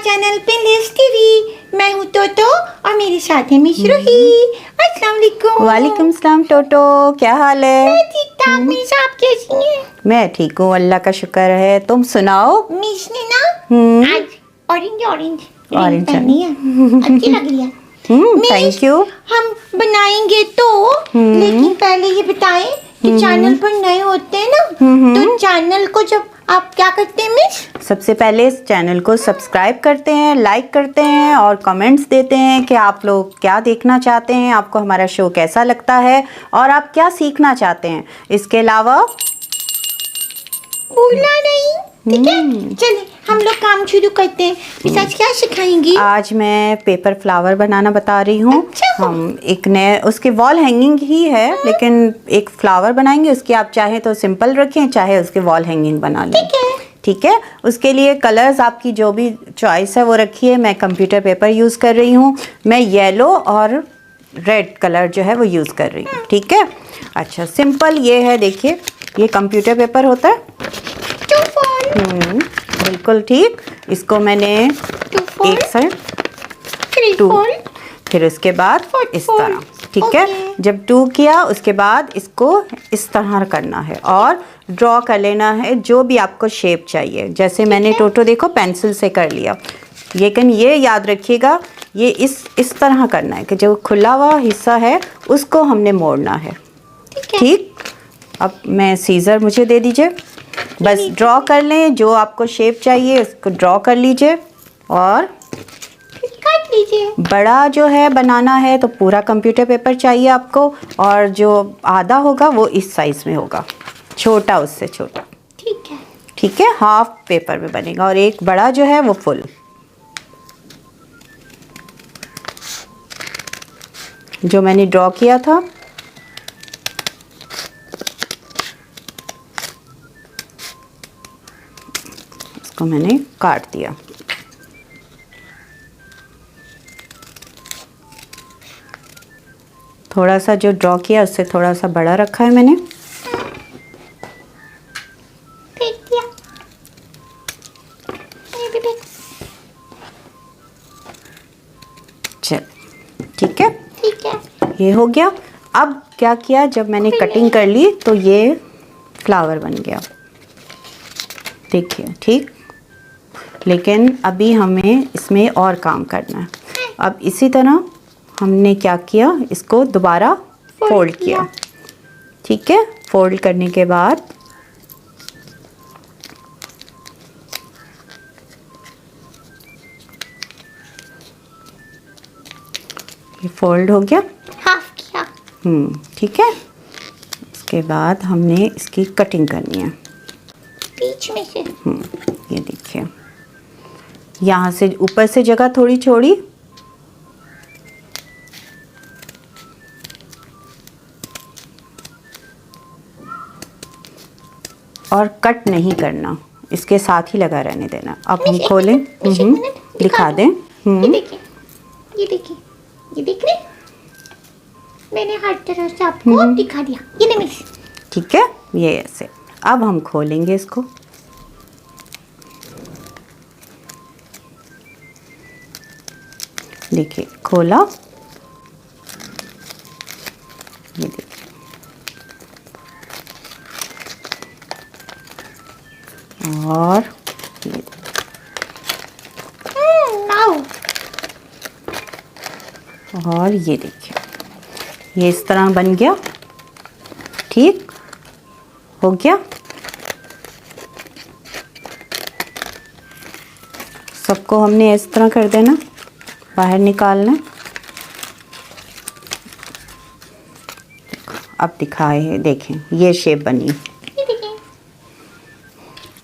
Channel पिंलिस TV. मैं हूँ टोटो और मेरे साथ है मिस रूही। अस्सलाम वालेकुम। वालेकुम सलाम टोटो, क्या हाल है? मैं ठीक ठाक मिस, आप कैसी हैं? मैं ठीक हूँ, अल्लाह का शुक्र है। तुम सुनाओ। मिस ने ना आज ऑरेंज रिंग पहनी है, अच्छी लग रही है। Miss, thank you. हम बनाएंगे तो लेकिन पहले ये बताएं कि चैनल पर नए होते हैं ना, तो चैनल को जब आप क्या करते हैं मिस? सबसे पहले इस चैनल को सब्सक्राइब करते हैं, लाइक करते हैं और कमेंट्स देते हैं कि आप लोग क्या देखना चाहते हैं, आपको हमारा शो कैसा लगता है और आप क्या सीखना चाहते हैं। इसके अलावा भूलना नहीं, ठीक है? चलिए हम लोग काम शुरू करते हैं। मिस आज क्या सिखाएंगी? आज मैं पेपर फ्लावर बनाना बता रही हूँ। अच्छा। हम एक नए, उसके वॉल हैंगिंग ही है लेकिन एक फ्लावर बनाएंगे। उसकी आप चाहे तो सिंपल रखें, चाहे उसके वॉल हैंगिंग बना लें। ठीक है। ठीक है। उसके लिए कलर्स आपकी जो भी चॉइस है वो रखिए। मैं कंप्यूटर पेपर यूज़ कर रही हूँ। मैं येलो और रेड कलर जो है वो यूज़ कर रही हूँ। ठीक है। अच्छा, सिंपल ये है, देखिए ये कंप्यूटर पेपर होता है। बिल्कुल ठीक। इसको मैंने एक साइड टू, फिर उसके बाद इस तरह, ठीक है। जब 2 किया उसके बाद इसको इस तरह करना है और ड्रॉ कर लेना है जो भी आपको शेप चाहिए। जैसे मैंने टोटो देखो पेंसिल से कर लिया, लेकिन ये याद रखिएगा ये इस तरह करना है कि जो खुला हुआ हिस्सा है उसको हमने मोड़ना है। ठीक। अब मैं सीजर मुझे दे दीजिए, बस ड्रॉ कर लें जो आपको शेप चाहिए उसको ड्रॉ कर लीजिए और काट लीजिए। बड़ा जो है बनाना है तो पूरा कंप्यूटर पेपर चाहिए आपको और जो आधा होगा वो इस साइज में होगा, छोटा उससे छोटा। ठीक है। ठीक है, हाफ पेपर में बनेगा और एक बड़ा जो है वो फुल। जो मैंने ड्रॉ किया था उसको मैंने काट दिया। थोड़ा सा जो ड्रॉ किया उससे थोड़ा सा बड़ा रखा है मैंने। फेंक दिया। ये भी फेंक। चल ठीक है, ठीक है। ये हो गया। अब क्या किया, जब मैंने कटिंग कर ली तो ये फ्लावर बन गया, देखिए। ठीक, लेकिन अभी हमें इसमें और काम करना है। अब इसी तरह हमने क्या किया, इसको दोबारा फोल्ड किया। ठीक है, फोल्ड करने के बाद ये फोल्ड हो गया, हाफ किया। ठीक है। इसके बाद हमने इसकी कटिंग करनी है बीच में से। ये देखिए, यहाँ से ऊपर से जगह थोड़ी छोड़ी और कट नहीं करना, इसके साथ ही लगा रहने देना। अब हम खोलें, दिखा दें। ये देखिए, ये देखिए, ये देख रहे? मैंने हर तरह से आपको दिखा दिया। ये नहीं मिस। ठीक है, ये ऐसे। अब हम खोलेंगे इसको। देखिए खोला, ये देखिए, और ये और ये देखिए, ये इस तरह बन गया। ठीक हो गया। सबको हमने इस तरह कर देना, बाहर निकालना। अब दिखाए, देखें ये शेप बनी।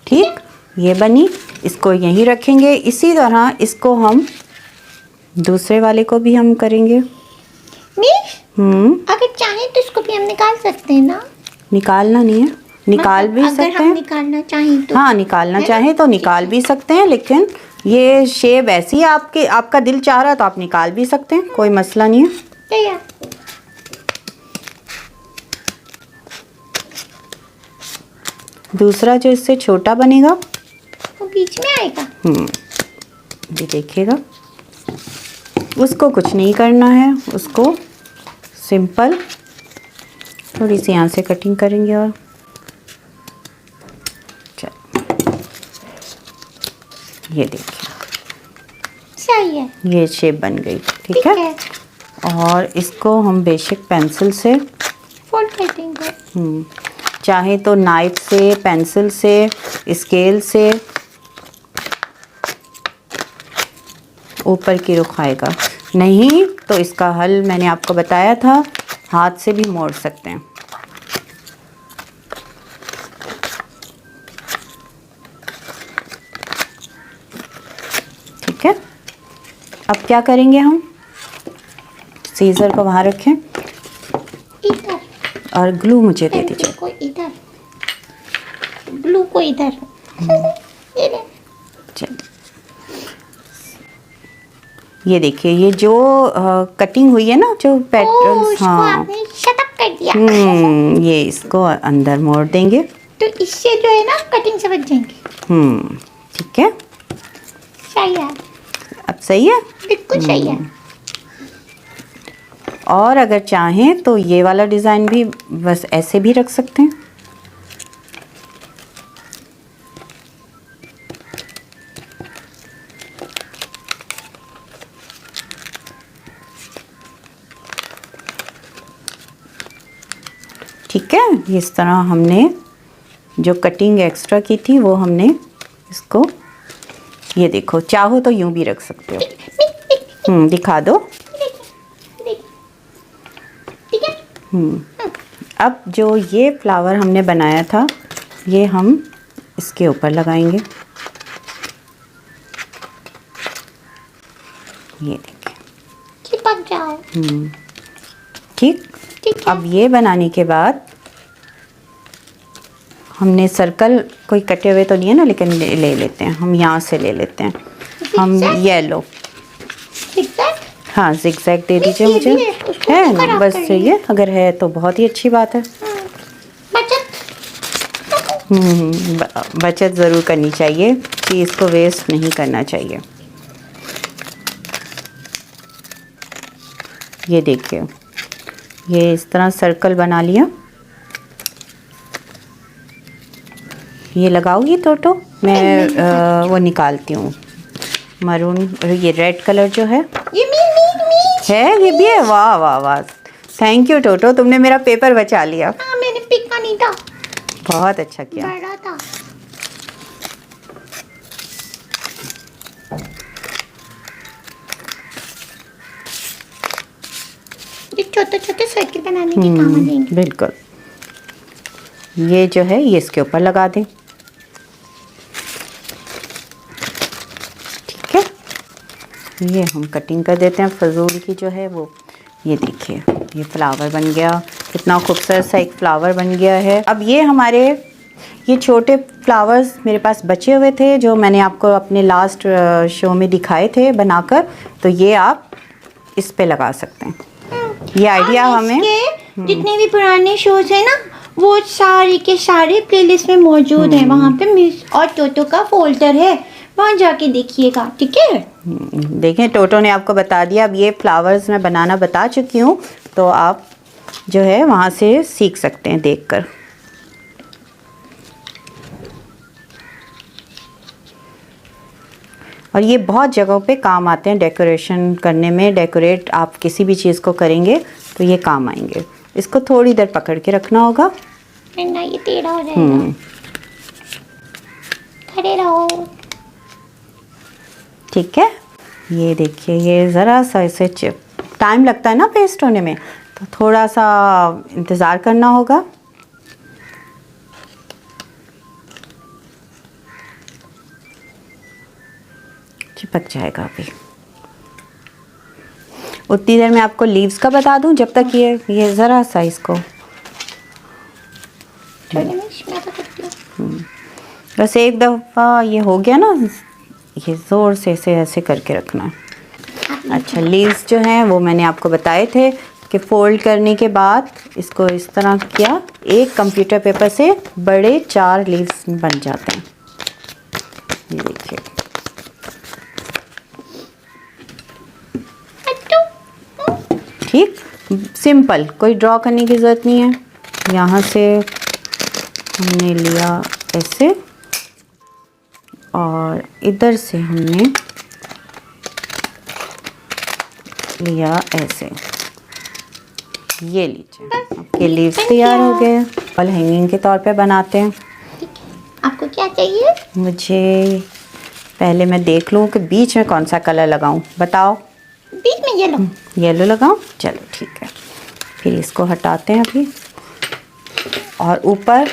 ठीक, ये बनी। इसको यहीं रखेंगे। इसी तरह इसको हम दूसरे वाले को भी हम करेंगे। मिस, अगर चाहे तो इसको भी हम निकाल सकते हैं ना? निकालना नहीं है, निकाल भी सकते हैं। अगर हम निकालना चाहें तो। हाँ, निकालना चाहे तो निकाल भी सकते हैं, लेकिन ये शेप ऐसी है आपका दिल चाह रहा है तो आप निकाल भी सकते हैं, कोई मसला नहीं है। दूसरा जो इससे छोटा बनेगा वो बीच में आएगा। ये देखिएगा, उसको कुछ नहीं करना है, उसको सिंपल थोड़ी सी यहाँ से कटिंग करेंगे और ये देखिए सही है, ये शेप बन गई। ठीक है, और इसको हम बेसिक पेंसिल से फोल्ड कर देंगे। चाहे तो नाइफ से, पेंसिल से, स्केल से ऊपर की रुख आएगा, नहीं तो इसका हल मैंने आपको बताया था, हाथ से भी मोड़ सकते हैं। ठीक है, अब क्या करेंगे हम, सीजर को वहाँ रखें इधर, और ग्लू मुझे दे दीजिए। को इधर, ग्लू को इधर। ये ले। चलिए, ये देखिए, ये जो कटिंग हुई है ना, जो पेटल्स, इसको हाँ, आपने शटअप कर दिया। ये इसको अंदर मोड़ देंगे, तो इससे जो है ना कटिंग से बच जाएंगे। ठीक है, सही है, अब सही है, बिल्कुल सही है। और अगर चाहें तो ये वाला डिज़ाइन भी बस ऐसे भी रख सकते हैं। ठीक है, इस तरह हमने जो कटिंग एक्स्ट्रा की थी वो हमने इसको, ये देखो, चाहो तो यूं भी रख सकते हो। दिखा दो। ठीक है, अब जो ये फ्लावर हमने बनाया था, ये हम इसके ऊपर लगाएंगे। ये देखिए, चिपक जाओ। ठीक। ठीक है, अब ये बनाने के बाद हमने सर्कल कोई कटे हुए तो नहीं है ना, लेकिन ले लेते हैं हम, यहाँ से ले लेते हैं हम येलो। zigzag? हाँ, जिगजैग दे दीजिए ये मुझे। भी है, उसको है तो ना, खराब बस करेंगे। चाहिए, अगर है तो बहुत ही अच्छी बात है। बचत। बचत ज़रूर करनी चाहिए, चीज़ को वेस्ट नहीं करना चाहिए। ये देखिए, ये इस तरह सर्कल बना लिया। ये लगाओगी तो मैं वो निकालती हूँ, मरून, ये रेड कलर जो है, ये मी है, ये भी है। वाह वाह वाह, थैंक यू टोटो, तुमने मेरा पेपर बचा लिया। हाँ, मैंने पिका नहीं था, बहुत अच्छा किया। बड़ा था। ये छोटे छोटे सर्किल बनाने के काम आ जाएंगे। बिल्कुल, ये जो है ये इसके ऊपर लगा दें। ठीक है, ये हम कटिंग कर देते हैं फजूल की जो है वो। ये देखिए, ये फ्लावर बन गया, कितना खूबसूरत सा एक फ्लावर बन गया है। अब ये हमारे ये छोटे फ्लावर्स मेरे पास बचे हुए थे, जो मैंने आपको अपने लास्ट शो में दिखाए थे बनाकर, तो ये आप इस पे लगा सकते हैं। ये आइडिया हमें, जितने भी पुराने शोज है ना, वो सारे के सारे प्लेलिस्ट में मौजूद है। वहाँ पे मिस और टोटो का फोल्डर है, वहाँ जाके देखिएगा। ठीक है, देखें, टोटो ने आपको बता दिया। अब ये फ्लावर्स मैं बनाना बता चुकी हूँ, तो आप जो है वहाँ से सीख सकते हैं देखकर। और ये बहुत जगहों पे काम आते हैं डेकोरेशन करने में। डेकोरेट आप किसी भी चीज़ को करेंगे तो ये काम आएंगे। इसको थोड़ी देर पकड़ के रखना होगा, वरना ये टेढ़ा हो जाएगा। खड़े रहो। ठीक है, ये देखिए, ये ज़रा सा इसे टाइम लगता है ना पेस्ट होने में, तो थोड़ा सा इंतज़ार करना होगा। चिपक जाएगा अभी। उतनी देर में आपको लीव्स का बता दूं, जब तक ये ज़रा सा इसको बस एक दफ़ा ये हो गया ना, ये ज़ोर से इसे ऐसे करके रखना है। अच्छा, लीव्स जो हैं वो मैंने आपको बताए थे कि फोल्ड करने के बाद इसको इस तरह किया, एक कंप्यूटर पेपर से बड़े 4 लीव्स बन जाते हैं। ये देखिए, ठीक, सिंपल, कोई ड्रॉ करने की ज़रूरत नहीं है। यहाँ से हमने लिया ऐसे और इधर से हमने लिया ऐसे। ये लीजिए, आपके लीव्स तैयार हो गए। वॉल हैंगिंग के तौर पे बनाते हैं। आपको क्या चाहिए? मुझे पहले मैं देख लूँ कि बीच में कौन सा कलर लगाऊं, बताओ। बीच में येलो। येलो लगाऊं, चलो ठीक है। फिर इसको हटाते हैं अभी और ऊपर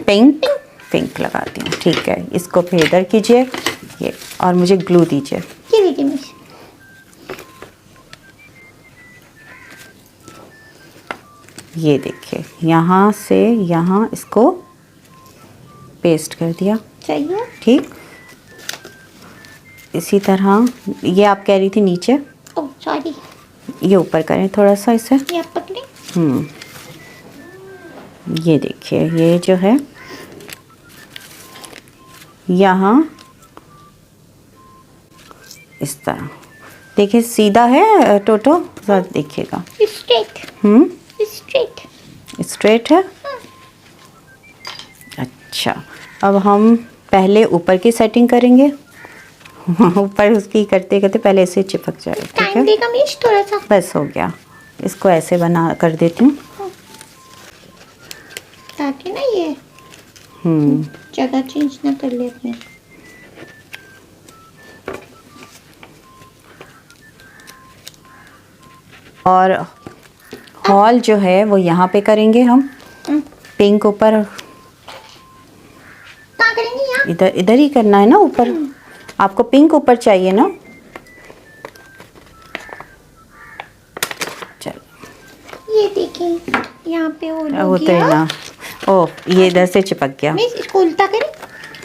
पिंक लगाती हूँ, ठीक है। इसको फिर इधर कीजिए ये, और मुझे ग्लू दीजिए। ये लीजिए मिस। ये देखिए, यहाँ से यहाँ इसको पेस्ट कर दिया, चाहिए? ठीक। इसी तरह ये आप कह रही थी नीचे, ओह सॉरी, ये ऊपर करें थोड़ा सा इसे। ये आप पकड़े। ये देखिए, ये जो है यहाँ इस तरह, देखिए सीधा है टोटो, जरा देखिएगा। स्ट्रेट। स्ट्रेट। स्ट्रेट है। अच्छा, अब हम पहले ऊपर की सेटिंग करेंगे। ऊपर उसकी करते करते पहले ऐसे चिपक जाए, ठीक टाइम है। देगा मिस थोड़ा सा। बस हो गया, इसको ऐसे बना कर देती हूँ ताकि ना ये जगह चेंज ना कर ले अपनी। और हॉल जो है वो यहाँ पे करेंगे हम। पिंक ऊपर, कहाँ करेंगे? यहाँ। इधर इधर ही करना है ना ऊपर। आपको पिंक ऊपर चाहिए ना, चलो। ये देखिए, यहाँ पे हो वो तो है ना। ओह, ये इधर से चिपक गया। मिस इसको उल्टा करें,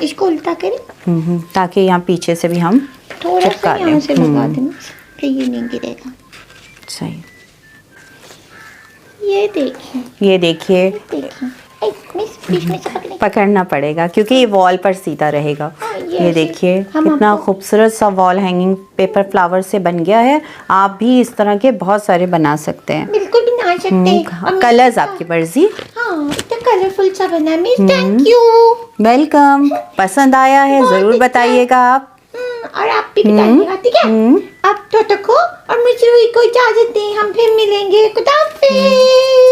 इसको उल्टा करें। ताकि यहाँ पीछे से भी हम थोड़ा चिपका सा लें। यहाँ से लगा दें मिस, फिर ये नहीं गिरेगा। सही। ये देखिए, ये देखिए, देखिए। मिस बीच में से पकड़े। पकड़ना पड़ेगा क्योंकि ये वॉल पर सीधा रहेगा। हाँ, ये देखिए, हम कितना आपको- खूबसूरत सा वॉल हैंगिंग पेपर फ्लावर से बन गया है। आप भी इस तरह के बहुत सारे बना सकते हैं। बिल्कुल बना सकते हैं। कलर्स आपकी मर्जी। हाँ, इतना कलरफुल सा बना है मिस। Thank you. वेलकम। पसंद आया है बहुत ज़रूर अच्छा बताइएगा आप। और आप भी बताइएगा, ठीक है। अब तो को और मुझे को इजाजत दें, हम फिर मिलेंगे। खुदा हाफिज़।